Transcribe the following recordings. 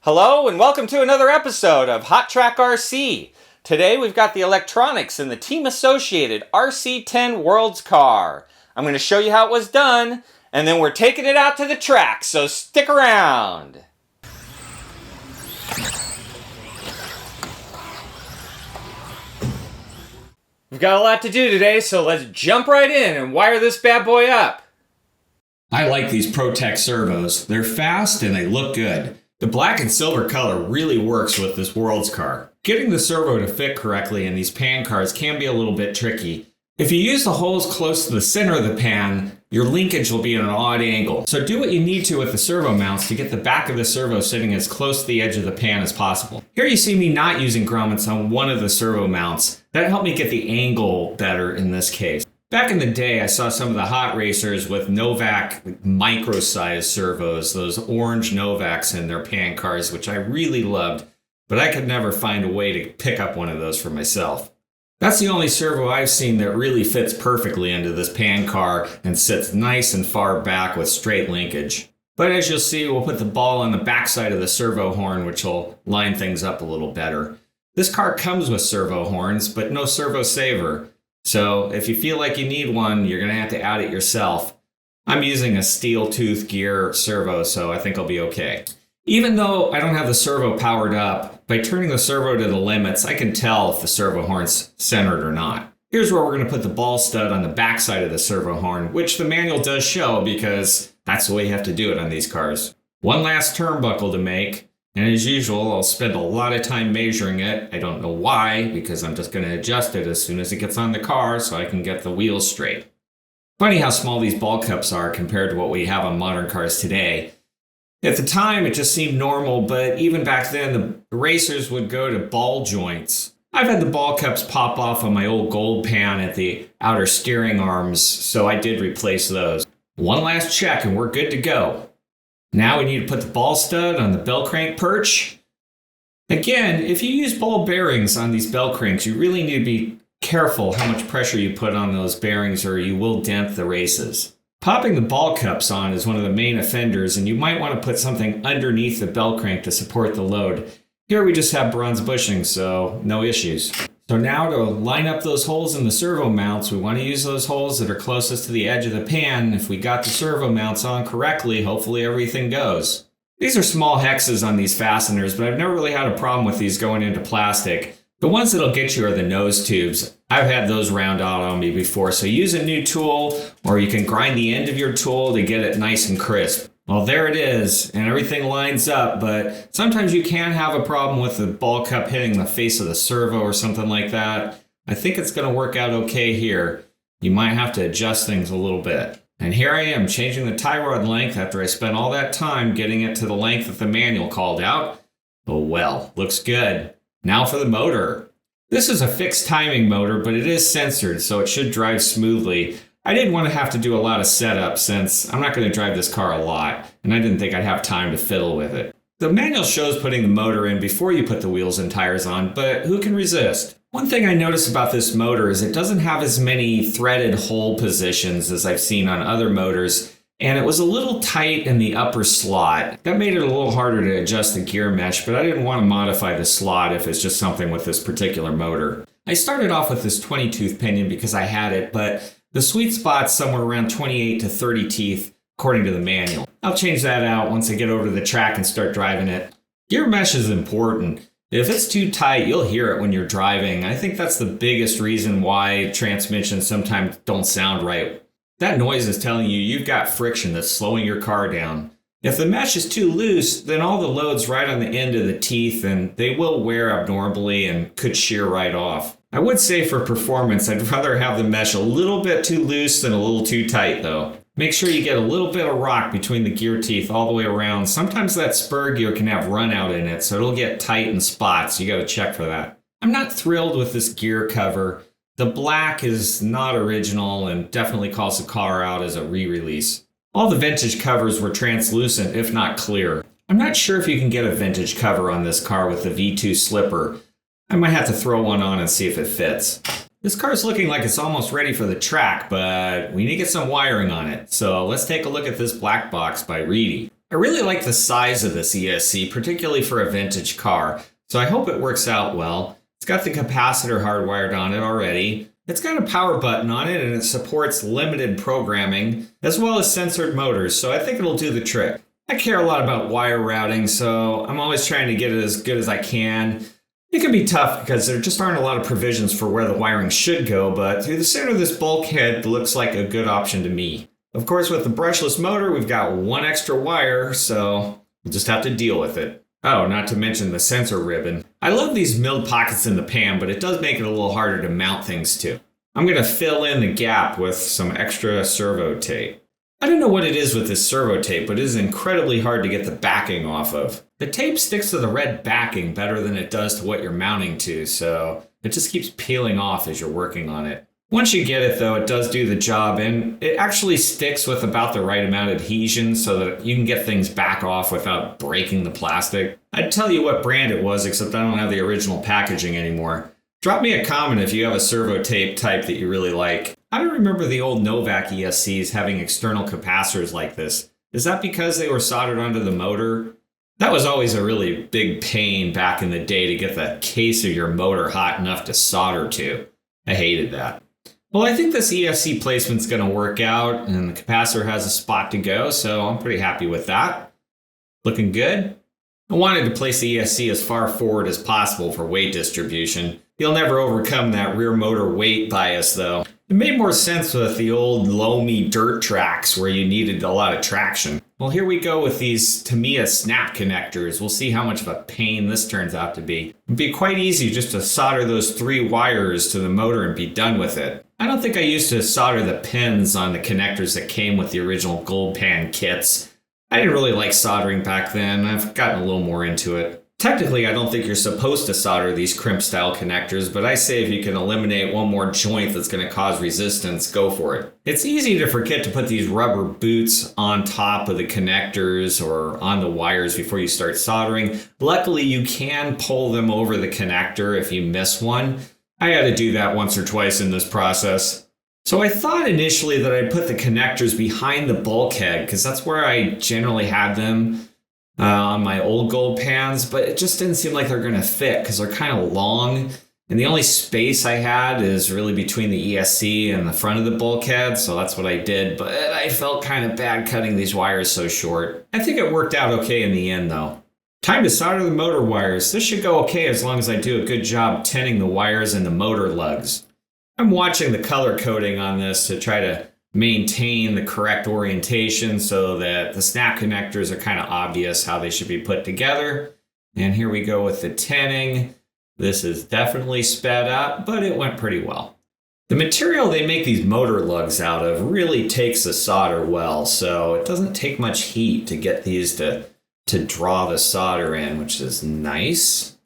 Hello and welcome to another episode of Hot Track RC. Today we've got the electronics in the Team Associated RC10 World's Car. I'm going to show you how it was done, and then we're taking it out to the track, so stick around. We've got a lot to do today, so let's jump right in and wire this bad boy up. I like these ProTech servos. They're fast and they look good. The black and silver color really works with this World's Car. Getting the servo to fit correctly in these pan cars can be a little bit tricky. If you use the holes close to the center of the pan, your linkage will be at an odd angle. So do what you need to with the servo mounts to get the back of the servo sitting as close to the edge of the pan as possible. Here you see me not using grommets on one of the servo mounts. That helped me get the angle better in this case. Back in the day, I saw some of the hot racers with Novak micro-sized servos, those orange Novaks in their pan cars, which I really loved, but I could never find a way to pick up one of those for myself. That's the only servo I've seen that really fits perfectly into this pan car and sits nice and far back with straight linkage. But as you'll see, we'll put the ball on the backside of the servo horn, which will line things up a little better. This car comes with servo horns, but no servo saver. So if you feel like you need one, you're going to have to add it yourself. I'm using a steel tooth gear servo, so I think I'll be okay. Even though I don't have the servo powered up, by turning the servo to the limits, I can tell if the servo horn's centered or not. Here's where we're going to put the ball stud on the backside of the servo horn, which the manual does show because that's the way you have to do it on these cars. One last turnbuckle to make. And as usual, I'll spend a lot of time measuring it. I don't know why, because I'm just going to adjust it as soon as it gets on the car so I can get the wheels straight. Funny how small these ball cups are compared to what we have on modern cars today. At the time, it just seemed normal, but even back then, the racers would go to ball joints. I've had the ball cups pop off on my old gold pan at the outer steering arms, so I did replace those. One last check and we're good to go. Now we need to put the ball stud on the bell crank perch. Again, if you use ball bearings on these bell cranks, you really need to be careful how much pressure you put on those bearings or you will dent the races. Popping the ball cups on is one of the main offenders, and you might want to put something underneath the bell crank to support the load. Here we just have bronze bushings, so no issues. So now to line up those holes in the servo mounts, we want to use those holes that are closest to the edge of the pan. If we got the servo mounts on correctly, hopefully everything goes. These are small hexes on these fasteners, but I've never really had a problem with these going into plastic. The ones that'll get you are the nose tubes. I've had those round out on me before, so use a new tool, or you can grind the end of your tool to get it nice and crisp. Well, there it is, and everything lines up, but sometimes you can have a problem with the ball cup hitting the face of the servo or something like that. I think it's going to work out okay here. You might have to adjust things a little bit. And here I am changing the tie rod length after I spent all that time getting it to the length that the manual called out. Oh well, looks good. Now for the motor. This is a fixed timing motor, but it is censored, so it should drive smoothly. I didn't want to have to do a lot of setup since I'm not going to drive this car a lot, and I didn't think I'd have time to fiddle with it. The manual shows putting the motor in before you put the wheels and tires on, but who can resist? One thing I noticed about this motor is it doesn't have as many threaded hole positions as I've seen on other motors, and it was a little tight in the upper slot. That made it a little harder to adjust the gear mesh, but I didn't want to modify the slot if it's just something with this particular motor. I started off with this 20-tooth pinion because I had it, but the sweet spot's somewhere around 28 to 30 teeth, according to the manual. I'll change that out once I get over to the track and start driving it. Gear mesh is important. If it's too tight, you'll hear it when you're driving. I think that's the biggest reason why transmissions sometimes don't sound right. That noise is telling you you've got friction that's slowing your car down. If the mesh is too loose, then all the load's right on the end of the teeth and they will wear abnormally and could shear right off. I would say for performance, I'd rather have the mesh a little bit too loose than a little too tight though. Make sure you get a little bit of rock between the gear teeth all the way around. Sometimes that spur gear can have run out in it, so it'll get tight in spots. You gotta check for that. I'm not thrilled with this gear cover. The black is not original and definitely calls the car out as a re-release. All the vintage covers were translucent, if not clear. I'm not sure if you can get a vintage cover on this car with the V2 slipper. I might have to throw one on and see if it fits. This car's looking like it's almost ready for the track, but we need to get some wiring on it. So let's take a look at this black box by Reedy. I really like the size of this ESC, particularly for a vintage car, so I hope it works out well. It's got the capacitor hardwired on it already. It's got a power button on it and it supports limited programming as well as sensored motors, so I think it'll do the trick. I care a lot about wire routing, so I'm always trying to get it as good as I can. It can be tough because there just aren't a lot of provisions for where the wiring should go, but through the center of this bulkhead looks like a good option to me. Of course, with the brushless motor, we've got one extra wire, so we'll just have to deal with it. Oh, not to mention the sensor ribbon. I love these milled pockets in the pan, but it does make it a little harder to mount things to. I'm going to fill in the gap with some extra servo tape. I don't know what it is with this servo tape, but it is incredibly hard to get the backing off of. The tape sticks to the red backing better than it does to what you're mounting to, so it just keeps peeling off as you're working on it. Once you get it though, it does do the job, and it actually sticks with about the right amount of adhesion so that you can get things back off without breaking the plastic. I'd tell you what brand it was, except I don't have the original packaging anymore. Drop me a comment if you have a servo tape type that you really like. I don't remember the old Novak ESCs having external capacitors like this. Is that because they were soldered onto the motor? That was always a really big pain back in the day to get the case of your motor hot enough to solder to. I hated that. Well, I think this ESC placement's going to work out, and the capacitor has a spot to go, so I'm pretty happy with that. Looking good. I wanted to place the ESC as far forward as possible for weight distribution. You'll never overcome that rear motor weight bias, though. It made more sense with the old loamy dirt tracks where you needed a lot of traction. Well, here we go with these Tamiya snap connectors. We'll see how much of a pain this turns out to be. It'd be quite easy just to solder those 3 wires to the motor and be done with it. I don't think I used to solder the pins on the connectors that came with the original gold pan kits. I didn't really like soldering back then. I've gotten a little more into it. Technically, I don't think you're supposed to solder these crimp style connectors, but I say if you can eliminate one more joint that's going to cause resistance, go for it. It's easy to forget to put these rubber boots on top of the connectors or on the wires before you start soldering. Luckily, you can pull them over the connector if you miss one. I had to do that once or twice in this process. So I thought initially that I'd put the connectors behind the bulkhead because that's where I generally had them on my old gold pans, but it just didn't seem like they're going to fit because they're kind of long. And the only space I had is really between the ESC and the front of the bulkhead, so that's what I did. But I felt kind of bad cutting these wires so short. I think it worked out okay in the end though. Time to solder the motor wires. This should go okay as long as I do a good job tinning the wires and the motor lugs. I'm watching the color coding on this to try to maintain the correct orientation so that the snap connectors are kind of obvious how they should be put together. And here we go with the tinning. This is definitely sped up, but it went pretty well. The material they make these motor lugs out of really takes the solder well, so it doesn't take much heat to get these to draw the solder in, which is nice.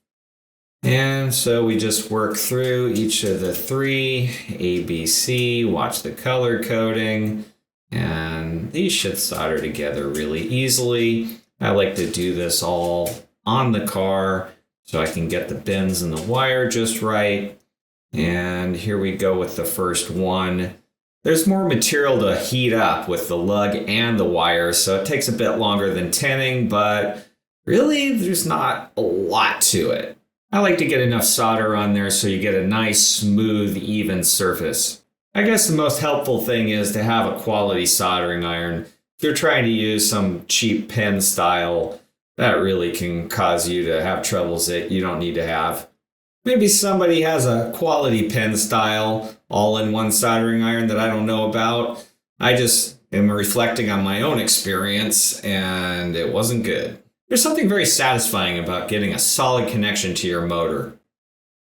And so we just work through each of the 3, A, B, C, watch the color coding, and these should solder together really easily. I like to do this all on the car so I can get the bends and the wire just right. And here we go with the first one. There's more material to heat up with the lug and the wire, so it takes a bit longer than tinning, but really there's not a lot to it. I like to get enough solder on there so you get a nice, smooth, even surface. I guess the most helpful thing is to have a quality soldering iron. If you're trying to use some cheap pen style, that really can cause you to have troubles that you don't need to have. Maybe somebody has a quality pen style all-in-one soldering iron that I don't know about. I just am reflecting on my own experience, and it wasn't good. There's something very satisfying about getting a solid connection to your motor.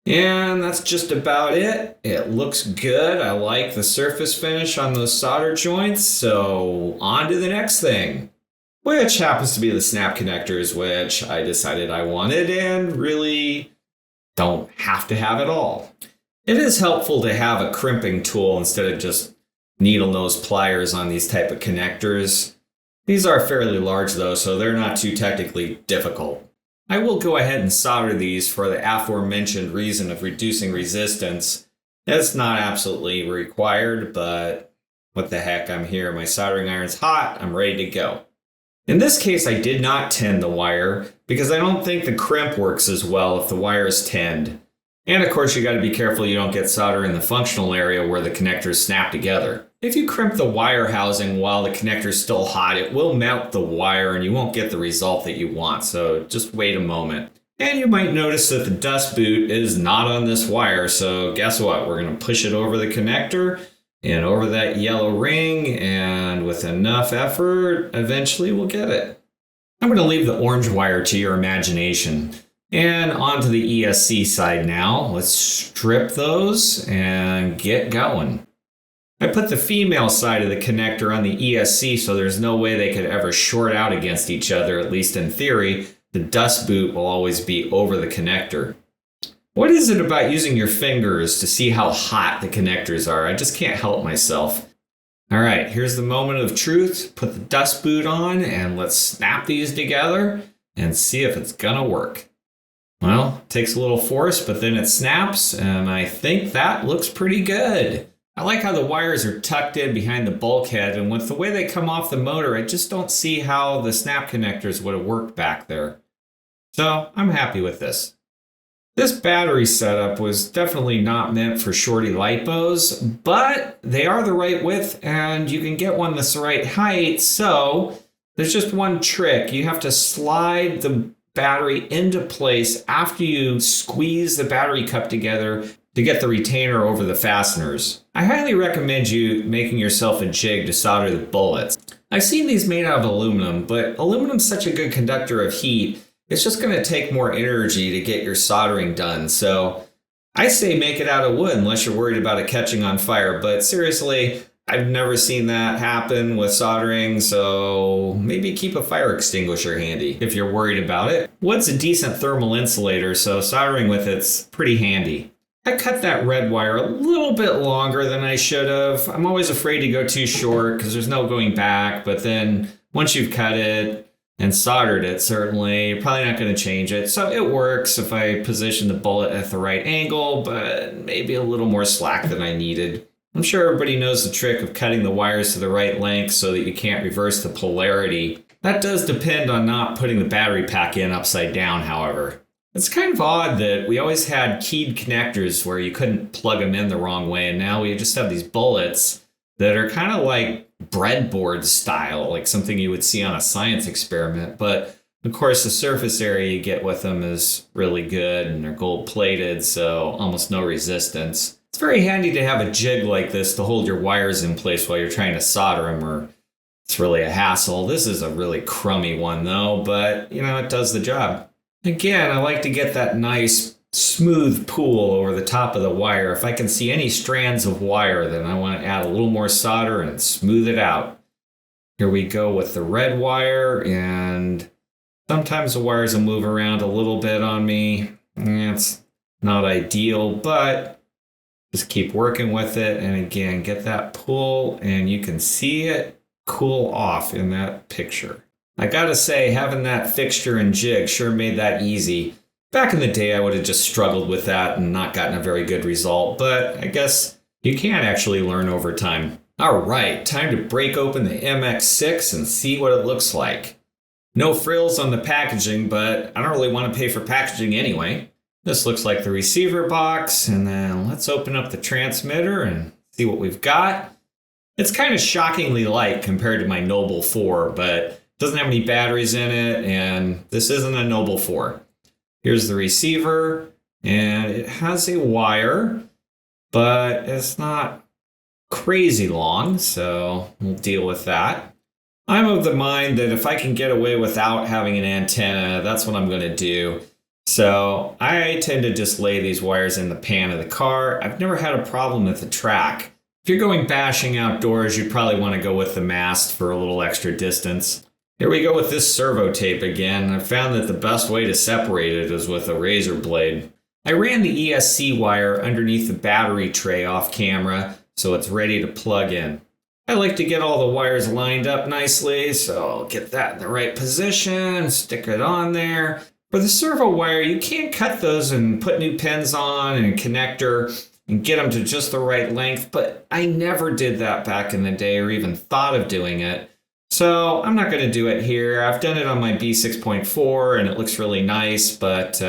And that's just about it. It looks good. I like the surface finish on those solder joints, so on to the next thing. Which happens to be the snap connectors, which I decided I wanted and really don't have to have it all. It is helpful to have a crimping tool instead of just needle nose pliers on these type of connectors. These are fairly large though, so they're not too technically difficult. I will go ahead and solder these for the aforementioned reason of reducing resistance. It's not absolutely required, but what the heck, I'm here, my soldering iron's hot, I'm ready to go. In this case, I did not tend the wire because I don't think the crimp works as well if the wire is tinned. And of course, you got to be careful you don't get solder in the functional area where the connectors snap together. If you crimp the wire housing while the connector is still hot, it will melt the wire and you won't get the result that you want. So just wait a moment. And you might notice that the dust boot is not on this wire. So guess what? We're going to push it over the connector and over that yellow ring. And with enough effort, eventually we'll get it. I'm going to leave the orange wire to your imagination. And onto the ESC side now. Let's strip those and get going. I put the female side of the connector on the ESC so there's no way they could ever short out against each other, at least in theory. The dust boot will always be over the connector. What is it about using your fingers to see how hot the connectors are? I just can't help myself. All right, here's the moment of truth. Put the dust boot on and let's snap these together and see if it's gonna work. Well, it takes a little force, but then it snaps, and I think that looks pretty good. I like how the wires are tucked in behind the bulkhead, and with the way they come off the motor, I just don't see how the snap connectors would have worked back there. So I'm happy with this. This battery setup was definitely not meant for shorty lipos, but they are the right width, and you can get one that's the right height, so there's just one trick. You have to slide the battery into place after you squeeze the battery cup together to get the retainer over the fasteners. I highly recommend you making yourself a jig to solder the bullets. I've seen these made out of aluminum, but aluminum's such a good conductor of heat, it's just going to take more energy to get your soldering done. So I say make it out of wood unless you're worried about it catching on fire. But seriously, I've never seen that happen with soldering, so maybe keep a fire extinguisher handy if you're worried about it. Wood's a decent thermal insulator, so soldering with it's pretty handy. I cut that red wire a little bit longer than I should have. I'm always afraid to go too short because there's no going back, but then once you've cut it and soldered it, certainly, you're probably not going to change it. So it works if I position the bullet at the right angle, but maybe a little more slack than I needed. I'm sure everybody knows the trick of cutting the wires to the right length so that you can't reverse the polarity. That does depend on not putting the battery pack in upside down, however. It's kind of odd that we always had keyed connectors where you couldn't plug them in the wrong way, and now we just have these bullets that are kind of like breadboard style, like something you would see on a science experiment. But of course, the surface area you get with them is really good, and they're gold plated, so almost no resistance. It's very handy to have a jig like this to hold your wires in place while you're trying to solder them, or it's really a hassle. This is a really crummy one though, but it does the job. Again, I like to get that nice smooth pool over the top of the wire. If I can see any strands of wire, then I want to add a little more solder and smooth it out. Here we go with the red wire, and sometimes the wires will move around a little bit on me. It's not ideal, but just keep working with it, and again, get that pull, and you can see it cool off in that picture. I gotta say, having that fixture and jig sure made that easy. Back in the day, I would have just struggled with that and not gotten a very good result, but I guess you can actually learn over time. All right, time to break open the MX6 and see what it looks like. No frills on the packaging, but I don't really want to pay for packaging anyway. This looks like the receiver box, and then let's open up the transmitter and see what we've got. It's kind of shockingly light compared to my Noble 4, but it doesn't have any batteries in it, and this isn't a Noble 4. Here's the receiver, and it has a wire, but it's not crazy long, so we'll deal with that. I'm of the mind that if I can get away without having an antenna, that's what I'm going to do. So I tend to just lay these wires in the pan of the car. I've never had a problem with the track. If you're going bashing outdoors, you'd probably want to go with the mast for a little extra distance. Here we go with this servo tape again. I found that the best way to separate it is with a razor blade. I ran the ESC wire underneath the battery tray off camera, so it's ready to plug in. I like to get all the wires lined up nicely, so I'll get that in the right position, stick it on there. For the servo wire, you can't cut those and put new pins on and a connector and get them to just the right length, but I never did that back in the day or even thought of doing it. So I'm not going to do it here. I've done it on my B6.4 and it looks really nice, but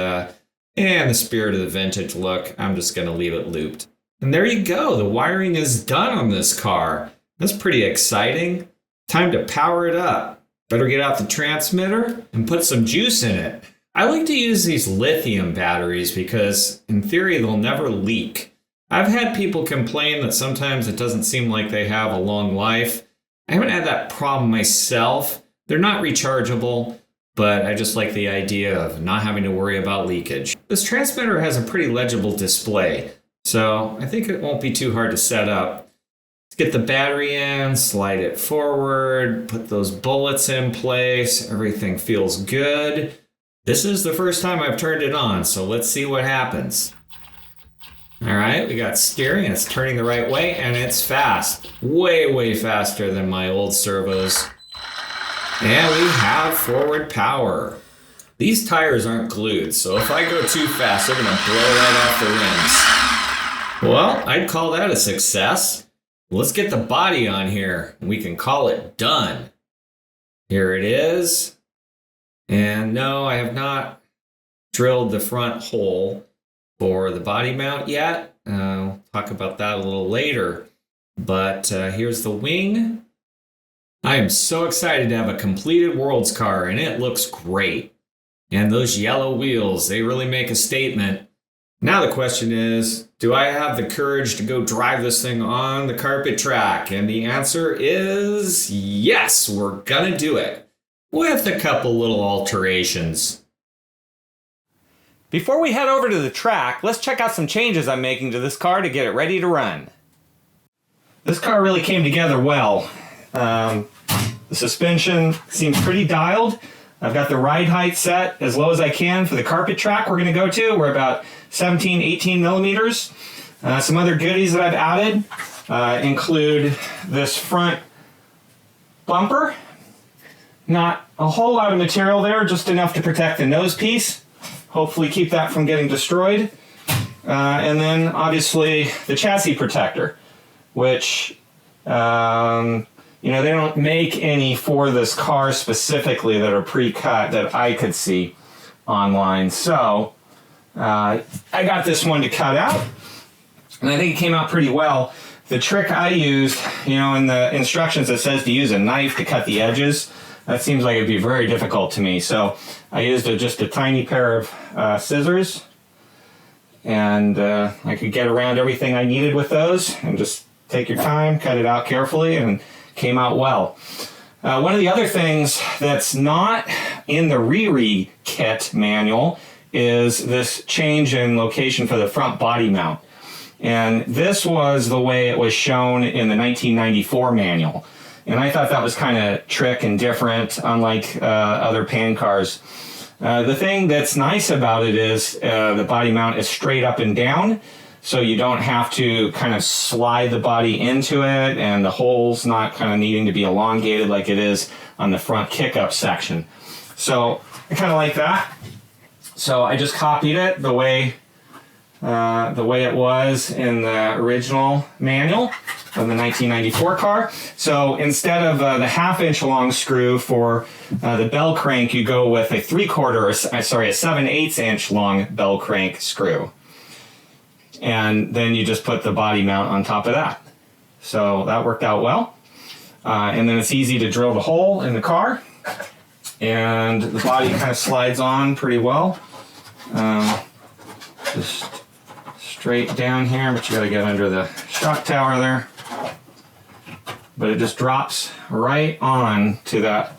in the spirit of the vintage look, I'm just going to leave it looped. And there you go. The wiring is done on this car. That's pretty exciting. Time to power it up. Better get out the transmitter and put some juice in it. I like to use these lithium batteries because in theory they'll never leak. I've had people complain that sometimes it doesn't seem like they have a long life. I haven't had that problem myself. They're not rechargeable, but I just like the idea of not having to worry about leakage. This transmitter has a pretty legible display, so I think it won't be too hard to set up. Let's get the battery in, slide it forward, put those bullets in place. Everything feels good. This is the first time I've turned it on, so let's see what happens. All right, we got steering, it's turning the right way, and it's fast. Way, way faster than my old servos. And we have forward power. These tires aren't glued, so if I go too fast, they're gonna blow right off the rims. Well, I'd call that a success. Let's get the body on here, and we can call it done. Here it is. And no, I have not drilled the front hole for the body mount yet. I'll talk about that a little later. But here's the wing. I am so excited to have a completed Worlds car, and it looks great. And those yellow wheels, they really make a statement. Now the question is, do I have the courage to go drive this thing on the carpet track? And the answer is yes, we're gonna do it. With a couple little alterations. Before we head over to the track, let's check out some changes I'm making to this car to get it ready to run. This car really came together well. The suspension seems pretty dialed. I've got the ride height set as low as I can for the carpet track we're going to go to. We're about 17, 18 millimeters. Some other goodies that I've added include this front bumper. Not a whole lot of material there, just enough to protect the nose piece. Hopefully keep that from getting destroyed. And then obviously the chassis protector, which, they don't make any for this car specifically that are pre-cut that I could see online. So I got this one to cut out, and I think it came out pretty well. The trick I used, in the instructions it says to use a knife to cut the edges. That seems like it'd be very difficult to me. So I used just a tiny pair of scissors, and I could get around everything I needed with those, and just take your time, cut it out carefully, and came out well. One of the other things that's not in the Riri kit manual is this change in location for the front body mount. And this was the way it was shown in the 1994 manual. And I thought that was kind of trick and different, unlike other pan cars. The thing that's nice about it is the body mount is straight up and down, so you don't have to kind of slide the body into it, and the hole's not kind of needing to be elongated like it is on the front kick-up section. So I kind of like that. So I just copied it the way it was in the original manual of the 1994 car. So instead of the 1/2 inch long screw for the bell crank, you go with a 7/8 inch long bell crank screw. And then you just put the body mount on top of that. So that worked out well. And then it's easy to drill the hole in the car. And the body kind of slides on pretty well. Just straight down here, but you gotta get under the shock tower there. But it just drops right on to that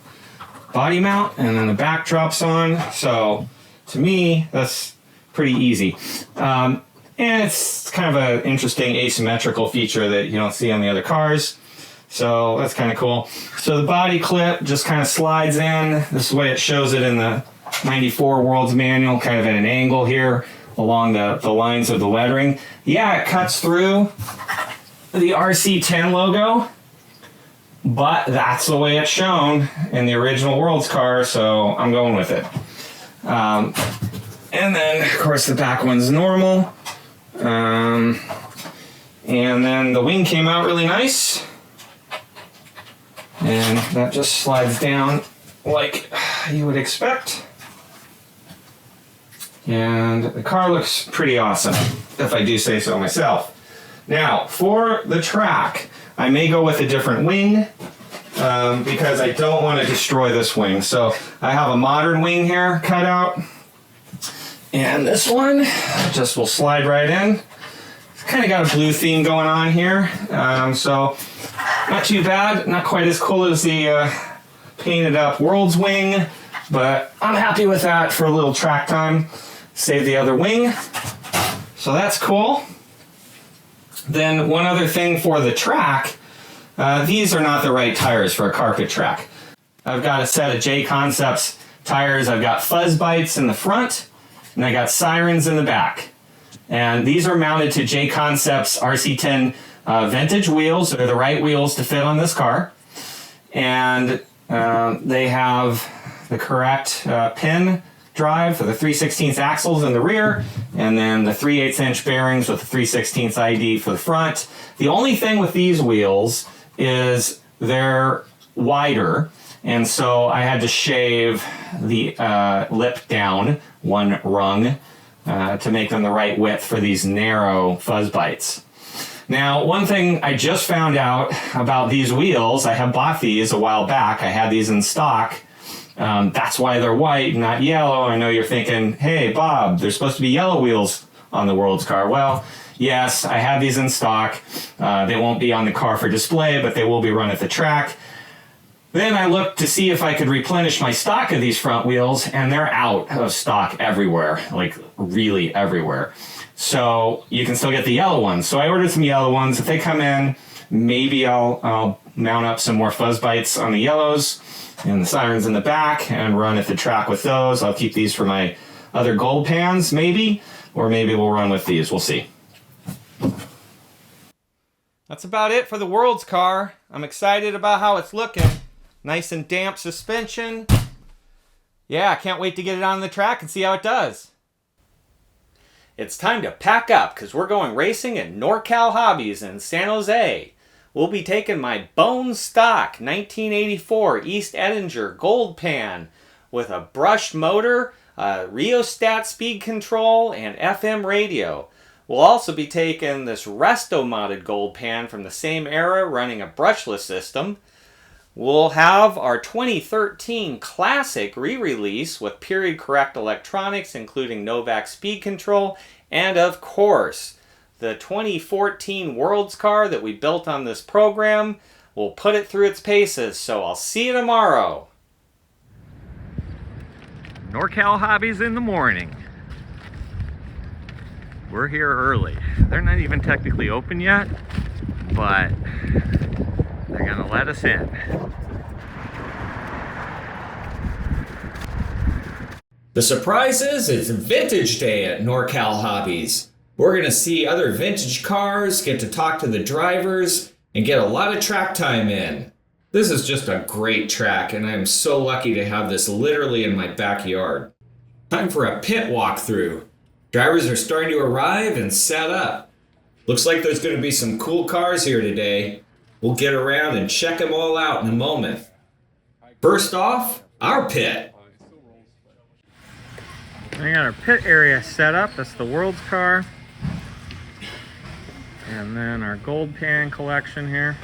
body mount, and then the back drops on. So to me, that's pretty easy. And it's kind of an interesting asymmetrical feature that you don't see on the other cars. So that's kind of cool. So the body clip just kind of slides in. This is the way it shows it in the 94 Worlds manual, kind of at an angle here along the lines of the lettering. Yeah, it cuts through the RC10 logo, but that's the way it's shown in the original Worlds car, so I'm going with it. And then, of course, the back one's normal. And then the wing came out really nice. And that just slides down like you would expect. And the car looks pretty awesome, if I do say so myself. Now, for the track, I may go with a different wing because I don't want to destroy this wing. So I have a modern wing here cut out. And this one just will slide right in. It's kind of got a blue theme going on here. So not too bad, not quite as cool as the painted up World's wing, but I'm happy with that for a little track time. Save the other wing. So that's cool. Then one other thing for the track, these are not the right tires for a carpet track. I've got a set of J Concepts tires. I've got fuzz bites in the front, and I got sirens in the back. And these are mounted to J Concepts RC10 vintage wheels. They're the right wheels to fit on this car. And they have the correct pin drive for the 3/16 axles in the rear, and then the 3/8" bearings with the 3/16 ID for the front. The only thing with these wheels is they're wider, and so I had to shave the lip down one rung to make them the right width for these narrow fuzz bites. Now, one thing I just found out about these wheels, I have bought these a while back. I had these in stock. That's why they're white, not yellow. I know you're thinking, hey, Bob, there's supposed to be yellow wheels on the World's car. Well, yes, I have these in stock. They won't be on the car for display, but they will be run at the track. Then I looked to see if I could replenish my stock of these front wheels, and they're out of stock everywhere, like really everywhere. So you can still get the yellow ones. So I ordered some yellow ones. If they come in, maybe I'll mount up some more fuzz bites on the yellows and the sirens in the back and run at the track with those. I'll keep these for my other gold pans, maybe, or maybe we'll run with these. We'll see. That's about it for the World's car. I'm excited about how it's looking. Nice and damp suspension. Yeah, I can't wait to get it on the track and see how it does. It's time to pack up because we're going racing at NorCal Hobbies in San Jose. We'll be taking my bone stock 1984 East Edinger Gold Pan with a brushed motor, a rheostat speed control, and FM radio. We'll also be taking this resto modded Gold Pan from the same era running a brushless system. We'll have our 2013 Classic re-release with period correct electronics including Novak speed control, and of course the 2014 World's car that we built on this program. We'll put it through its paces, so I'll see you tomorrow. NorCal Hobbies in the morning. We're here early. They're not even technically open yet, but they're gonna let us in. The surprise is it's Vintage Day at NorCal Hobbies. We're going to see other vintage cars, get to talk to the drivers, and get a lot of track time in. This is just a great track, and I'm so lucky to have this literally in my backyard. Time for a pit walkthrough. Drivers are starting to arrive and set up. Looks like there's going to be some cool cars here today. We'll get around and check them all out in a moment. First off, our pit. We got our pit area set up. That's the World's car. And then our gold pan collection here.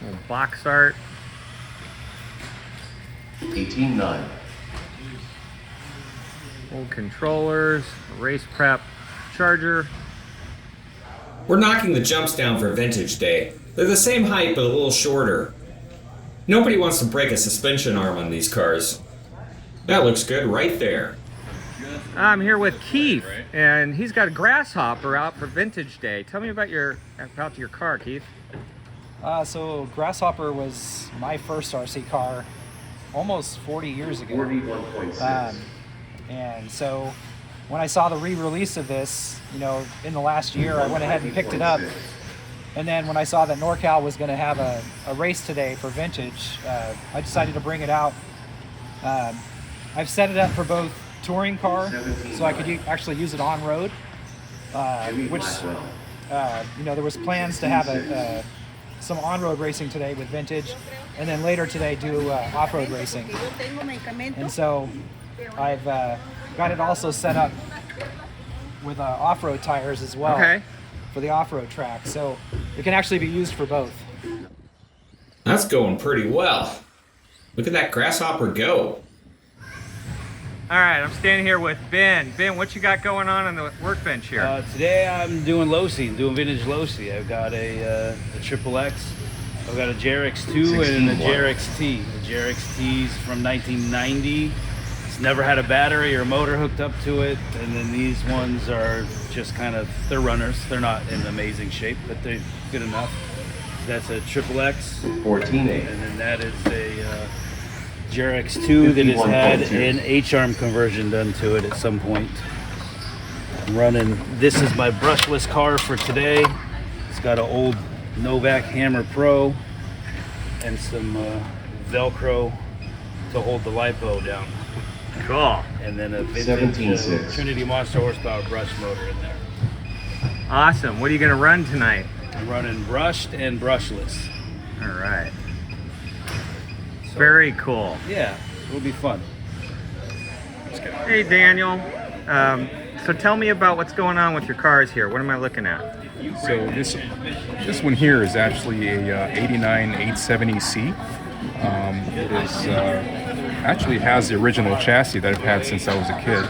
Little box art. 18.9. Old controllers, race prep charger. We're knocking the jumps down for Vintage Day. They're the same height but a little shorter. Nobody wants to break a suspension arm on these cars. That looks good right there. I'm here with Keith, and he's got a Grasshopper out for Vintage Day. Tell me about your car, Keith. So Grasshopper was my first RC car almost 40 years ago. 41.6. And so when I saw the re-release of this, you know, in the last year, I went ahead and picked it up. And then when I saw that NorCal was going to have a race today for vintage, I decided to bring it out. I've set it up for both touring car, so I could actually use it on road, which you know, there was plans to have some on-road racing today with vintage, and then later today do off-road racing. And so I've got it also set up with off-road tires as well for the off-road track. So it can actually be used for both. That's going pretty well. Look at that grasshopper go. All right, I'm standing here with Ben. Ben, what you got going on the workbench here? Today I'm doing low-C, doing vintage low-C. I've got a Triple X, I've got a JRX2 and a JRX-T. The JRX-T's from 1990. It's never had a battery or motor hooked up to it. And then these ones are just kind of, they're runners. They're not in amazing shape, but they're good enough. That's a Triple X. 14A. And then that is a JRX2 that has had an H-arm conversion done to it at some point. I'm running, this is my brushless car for today. It's got an old Novak Hammer Pro and some Velcro to hold the lipo down. Cool. And then a vintage 17.6 Trinity Monster horsepower brush motor in there. Awesome. What are you going to run tonight? I'm running brushed and brushless. All right. Very cool. Yeah, it'll be fun. Hey, Daniel. So tell me about what's going on with your cars here. What am I looking at? So this one here is actually a 89 870C. It is actually has the original chassis that I've had since I was a kid.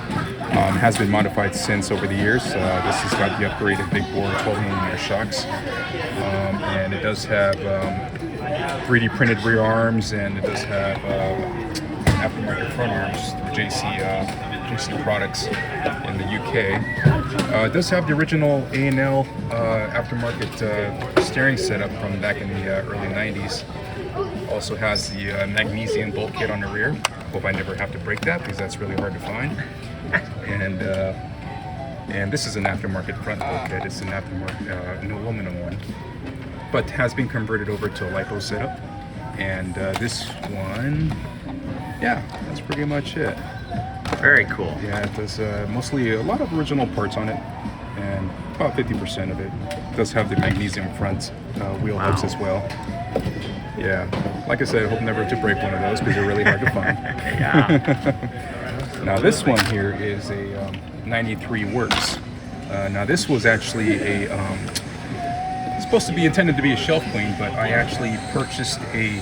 Has been modified since over the years. This has got the upgraded big bore 12mm shocks, and it does have 3D printed rear arms, and it does have aftermarket front arms through JC products in the UK. It does have the original A&L aftermarket steering setup from back in the early 90s. Also has the magnesium bulkhead on the rear. Hope I never have to break that because that's really hard to find. And this is an aftermarket front bulkhead. It's an aftermarket, an aluminum one, but has been converted over to a lipo setup. And this one, yeah, that's pretty much it. Very cool. Yeah, it does mostly a lot of original parts on it, and about 50% of it. It does have the magnesium front wheel hubs as well. Yeah, like I said, I hope never to break one of those because they're really hard to find. Yeah. Now this one here is a 93 Works. Now this was actually supposed to be intended to be a shelf clean, but I actually purchased a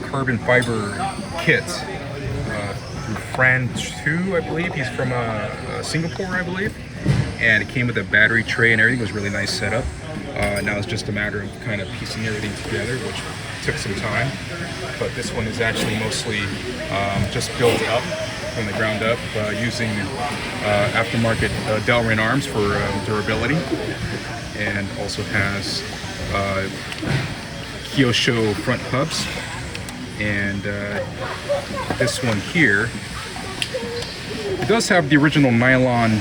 carbon fiber kit through Fran 2, I believe. He's from Singapore, I believe. And it came with a battery tray and everything. It was a really nice setup. Now it's just a matter of kind of piecing everything together, which took some time. But this one is actually mostly just built up from the ground up using aftermarket Delrin arms for durability, and also has Kyosho front hubs. And this one here, it does have the original nylon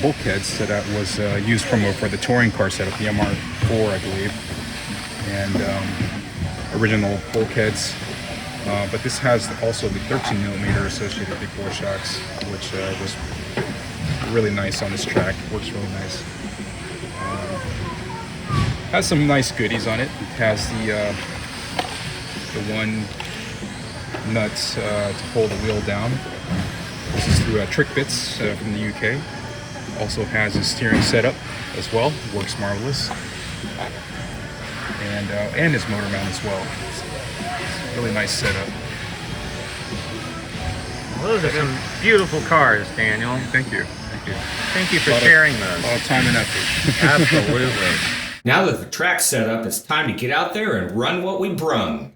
bulkheads that was used for the touring car setup, the MR4, I believe, and original bulkheads. But this has also the 13mm associated big bore shocks, which was really nice on this track. Works really nice. Has some nice goodies on it. It has the one nut to hold the wheel down. This is through Trick Bits from the UK. Also has a steering setup as well. Works marvelous. And his motor mount as well. Really nice setup. Well, those are some beautiful cars, Daniel. Thank you. Thank you. Thank you for sharing those. All time and effort. Absolutely. Now that the track's set up, it's time to get out there and run what we brung.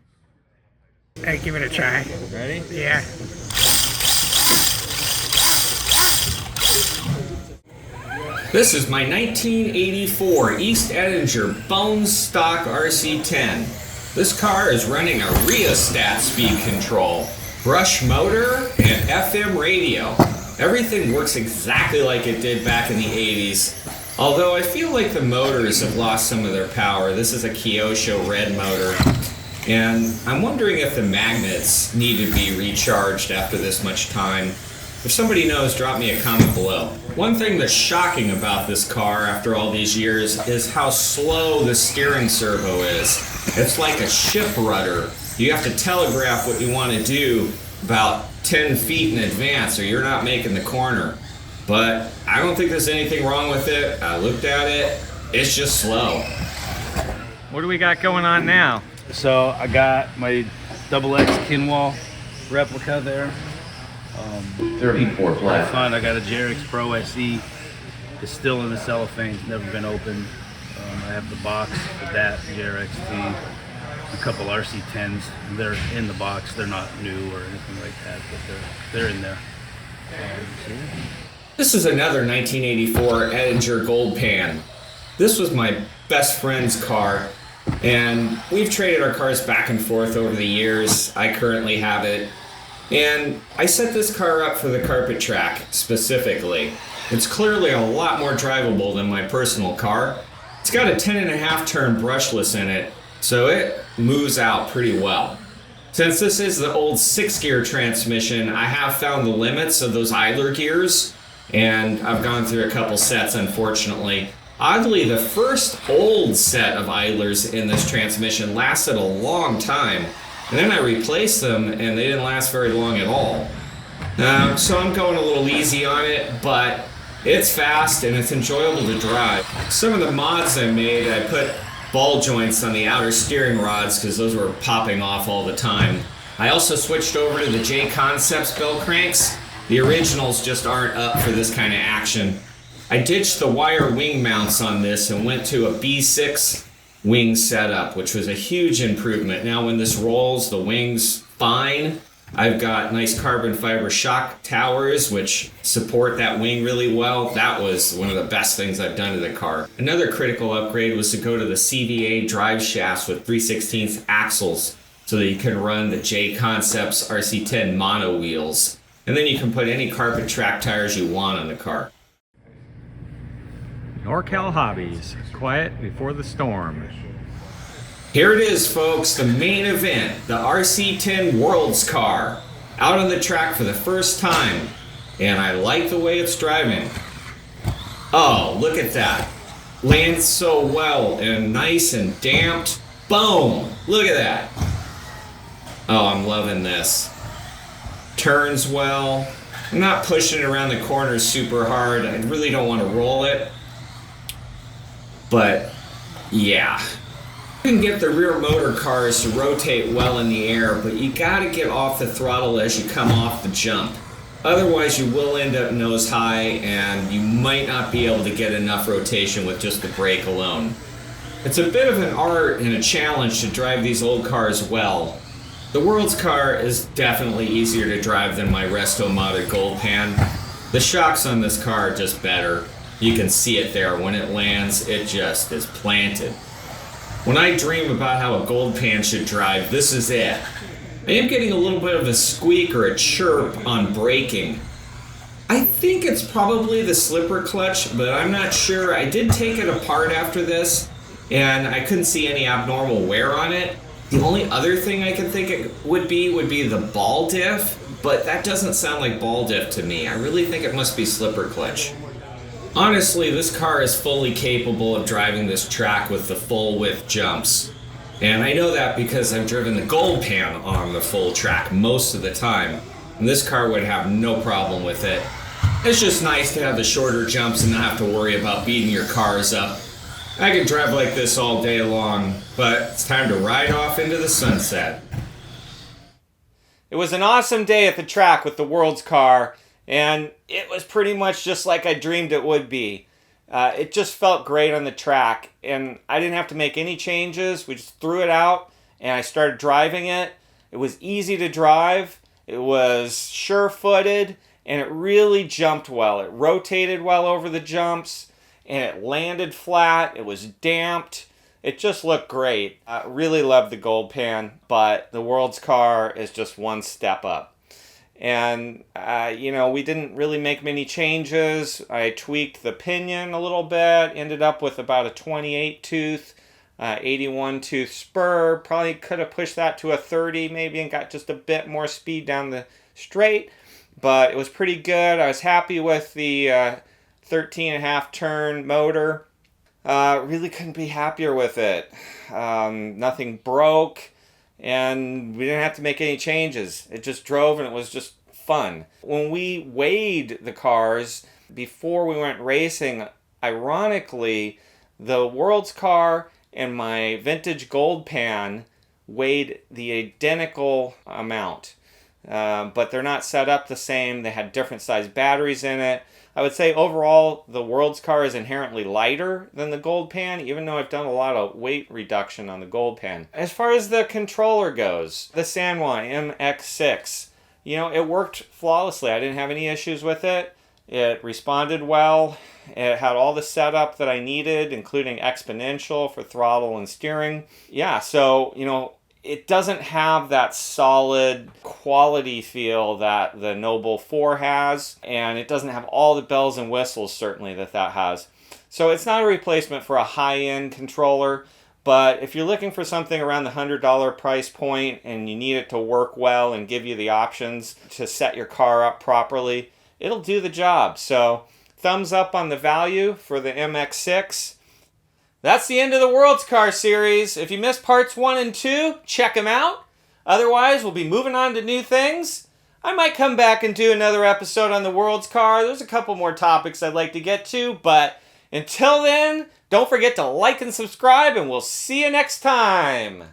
Hey, give it a try. Ready? Yeah. This is my 1984 East Edinger Bone Stock RC10. This car is running a rheostat speed control, brush motor, and FM radio. Everything works exactly like it did back in the 80s. Although I feel like the motors have lost some of their power. This is a Kyosho red motor. And I'm wondering if the magnets need to be recharged after this much time. If somebody knows, drop me a comment below. One thing that's shocking about this car after all these years is how slow the steering servo is. It's like a ship rudder. You have to telegraph what you want to do about 10 feet in advance or you're not making the corner. But I don't think there's anything wrong with it. I looked at it. It's just slow. What do we got going on now? So I got my double X Kinwall replica there. 34 For flat. fun, I got a JRX Pro SE. It's still in the cellophane. It's never been opened. I have the box with that JRXT. A couple RC10s. They're in the box. They're not new or anything like that, but they're in there. So, yeah. This is another 1984 Edinger Gold Pan. This was my best friend's car, and we've traded our cars back and forth over the years. I currently have it. And I set this car up for the carpet track specifically. It's clearly a lot more drivable than my personal car. It's got a 10.5 turn brushless in it, so it moves out pretty well. Since this is the old 6-gear transmission, I have found the limits of those idler gears, and I've gone through a couple sets, unfortunately. Oddly, the first old set of idlers in this transmission lasted a long time. And then I replaced them, and they didn't last very long at all. So I'm going a little easy on it, but it's fast and it's enjoyable to drive. Some of the mods I made, I put ball joints on the outer steering rods because those were popping off all the time. I also switched over to the J Concepts bell cranks. The originals just aren't up for this kind of action. I ditched the wire wing mounts on this and went to a B6 wing setup, which was a huge improvement. Now when this rolls, the wing's fine. I've got nice carbon fiber shock towers which support that wing really well. That was one of the best things I've done to the car. Another critical upgrade was to go to the CVA drive shafts with 3/16 axles so that you can run the J Concepts RC10 mono wheels. And then you can put any carpet track tires you want on the car. NorCal Hobbies, quiet before the storm. Here it is, folks, the main event, the RC10 Worlds car, out on the track for the first time, and I like the way it's driving. Oh, look at that. Lands so well and nice and damped. Boom! Look at that. Oh, I'm loving this. Turns well. I'm not pushing it around the corners super hard. I really don't want to roll it. But yeah, you can get the rear motor cars to rotate well in the air, but you gotta get off the throttle as you come off the jump. Otherwise you will end up nose high and you might not be able to get enough rotation with just the brake alone. It's a bit of an art and a challenge to drive these old cars well. The Worlds car is definitely easier to drive than my resto modded Gold Pan. The shocks on this car are just better. You can see it there. When it lands, it just is planted. When I dream about how a Gold Pan should drive, this is it. I am getting a little bit of a squeak or a chirp on braking. I think it's probably the slipper clutch, but I'm not sure. I did take it apart after this, and I couldn't see any abnormal wear on it. The only other thing I can think it would be the ball diff, but that doesn't sound like ball diff to me. I really think it must be slipper clutch. Honestly, this car is fully capable of driving this track with the full width jumps. And I know that because I've driven the Gold Pan on the full track most of the time. And this car would have no problem with it. It's just nice to have the shorter jumps and not have to worry about beating your cars up. I could drive like this all day long, but it's time to ride off into the sunset. It was an awesome day at the track with the Worlds car, and it was pretty much just like I dreamed it would be. It just felt great on the track, and I didn't have to make any changes. We just threw it out, and I started driving it. It was easy to drive. It was sure-footed, and it really jumped well. It rotated well over the jumps, and it landed flat. It was damped. It just looked great. I really loved the Gold Pan, but the Worlds car is just one step up. And, we didn't really make many changes. I tweaked the pinion a little bit, ended up with about a 28 tooth, 81 tooth spur. Probably could have pushed that to a 30 maybe and got just a bit more speed down the straight. but it was pretty good. I was happy with the 13.5 turn motor. Really couldn't be happier with it. Nothing broke, and we didn't have to make any changes. It just drove, and it was just fun. When we weighed the cars before we went racing, ironically, the World's Car and my vintage Gold Pan weighed the identical amount. But they're not set up the same. They had different size batteries in it. I would say overall the World's Car is inherently lighter than the Gold Pan, even though I've done a lot of weight reduction on the Gold Pan. As far as the controller goes, the Sanwa MX6, it worked flawlessly. I didn't have any issues with it. It responded well. It had all the setup that I needed, including exponential for throttle and steering. Yeah, so, it doesn't have that solid quality feel that the Noble 4 has, and it doesn't have all the bells and whistles, certainly, that has. So it's not a replacement for a high-end controller, but if you're looking for something around the $100 price point and you need it to work well and give you the options to set your car up properly, it'll do the job. So thumbs up on the value for the MX6. That's the end of the World's Car series. If you missed parts 1 and 2, check them out. Otherwise, we'll be moving on to new things. I might come back and do another episode on the World's Car. There's a couple more topics I'd like to get to, but until then, don't forget to like and subscribe, and we'll see you next time.